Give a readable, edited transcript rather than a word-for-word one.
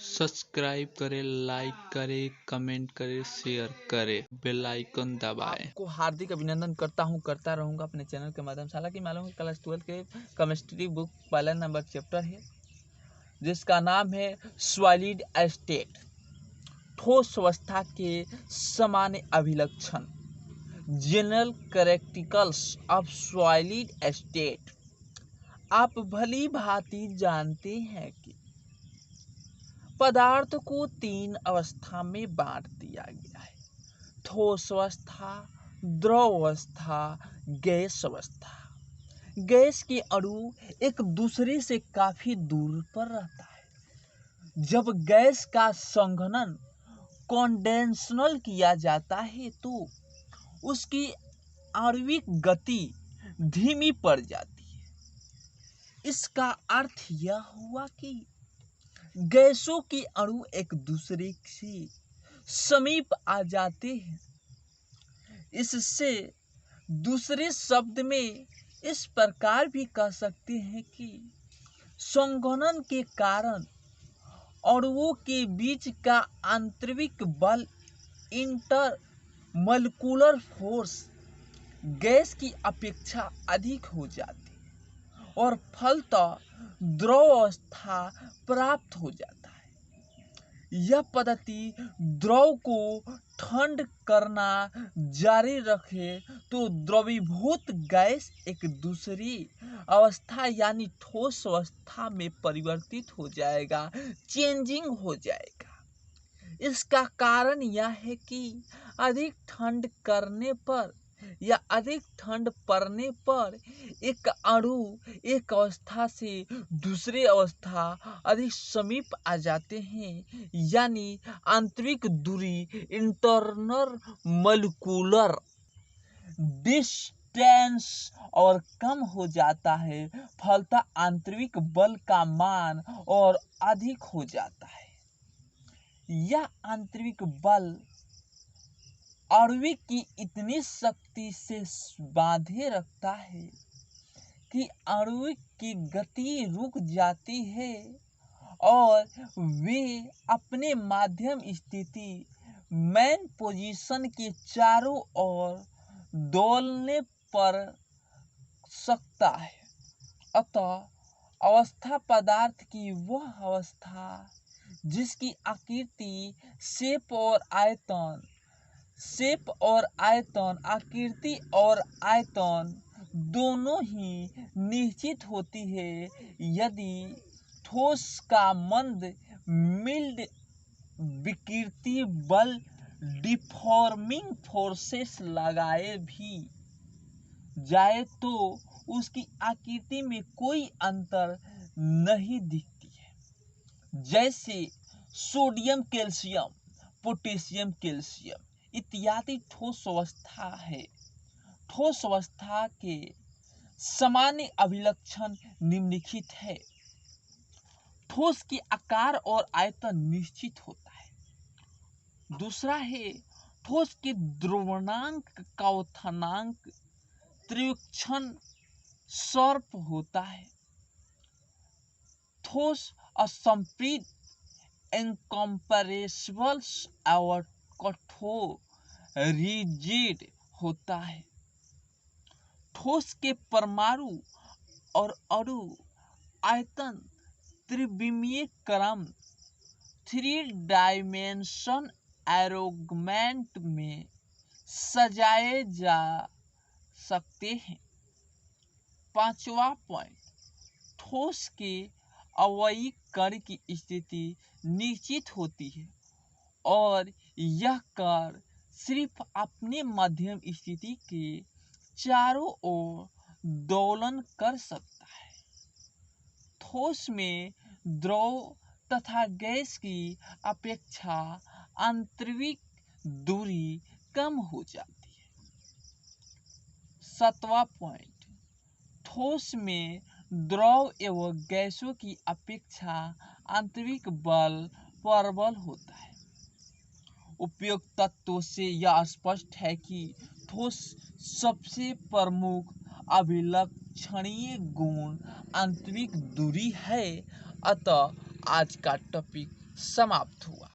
Subscribe करें, like करें, comment करें, शेयर करें, बेल आइकन दबाएं। आपको हार्दिक अभिनंदन करता हूं, करता रहूंगा अपने चैनल के माध्यम से। हालांकि मालूम है क्लास 12 के केमिस्ट्री बुक पहला नंबर चैप्टर है जिसका नाम है सॉलिड स्टेट, ठोस अवस्था के सामान्य अभिलक्षण, general characteristics of solid state. आप भली भांति जानते हैं कि पदार्थ को 3 अवस्था में बांट दिया गया है: ठोस अवस्था, द्रव अवस्था, गैस अवस्था। गैस के अणु एक दूसरे से काफी दूर पर रहता है। जब गैस का संघनन कंडेंसेशन किया जाता है तो उसकी आणविक गति धीमी पड़ जाती है। इसका अर्थ यह हुआ कि गैसों के अणु एक दूसरे से समीप आ जाते हैं। इससे दूसरे शब्द में इस प्रकार भी कह सकते हैं कि संघनन के कारण अणुओं के बीच का आंतरिक बल, इंटरमॉलिक्यूलर फोर्स, गैस की अपेक्षा अधिक हो जाती है और फलतः द्रव अवस्था प्राप्त हो जाता है। यह पद्धति द्रव को ठंड करना जारी रखे तो द्रवीभूत गैस एक दूसरी अवस्था यानी ठोस अवस्था में परिवर्तित हो जाएगा, चेंजिंग हो जाएगा। इसका कारण यह है कि अधिक ठंड करने पर या अधिक ठंड पड़ने पर एक अणु एक अवस्था से दूसरे अवस्था अधिक समीप आ जाते हैं, यानी आंतरिक दूरी, इंटरनल मॉलिक्यूलर डिस्टेंस और कम हो जाता है। फलतः आंतरिक बल का मान और अधिक हो जाता है। यह आंतरिक बल आणविक की इतनी शक्ति से बांधे रखता है कि आणविक की गति रुक जाती है और वे अपने माध्यम स्थिति मेन पोजीशन के चारों ओर डोलने पर सकता है। अतः अवस्था पदार्थ की वह अवस्था जिसकी आकृति, शेप और आयतन, आकृति और आयतन दोनों ही निश्चित होती है। यदि ठोस का मंद मिल्ड विकृति बल डिफॉर्मिंग फोर्सेस लगाए भी जाए तो उसकी आकृति में कोई अंतर नहीं दिखती है। जैसे सोडियम कैल्शियम, पोटेशियम कैल्शियम इत्यादि ठोस अवस्था है। ठोस अवस्था के सामान्य अभिलक्षण निम्नलिखित है: ठोस के आकार और आयतन निश्चित होता है। दूसरा है ठोस के द्रवणांक का क्वथनांक त्रिक्षण सर्प होता है। ठोस असंपीड, इनकम्प्रेसिबल और कठोर रिजिड होता है। ठोस के परमाणु और अणु आयतन त्रिविमीय क्रम 3 डायमेंशन अरेंजमेंट में सजाए जा सकते हैं। 5वां पॉइंट, ठोस के अवयवी कण की स्थिति निश्चित होती है और यह कण सिर्फ अपने मध्यम स्थिति के चारों ओर दोलन कर सकता है। ठोस में द्रव तथा गैस की अपेक्षा आंतरिक दूरी कम हो जाती है। 7वां पॉइंट, ठोस में द्रव एवं गैसों की अपेक्षा आंतरिक बल प्रबल होता है। उपयुक्त तत्वों से यह स्पष्ट है कि ठोस सबसे प्रमुख अभिलक्षणीय गुण आंतरिक दूरी है। अतः आज का टॉपिक समाप्त हुआ।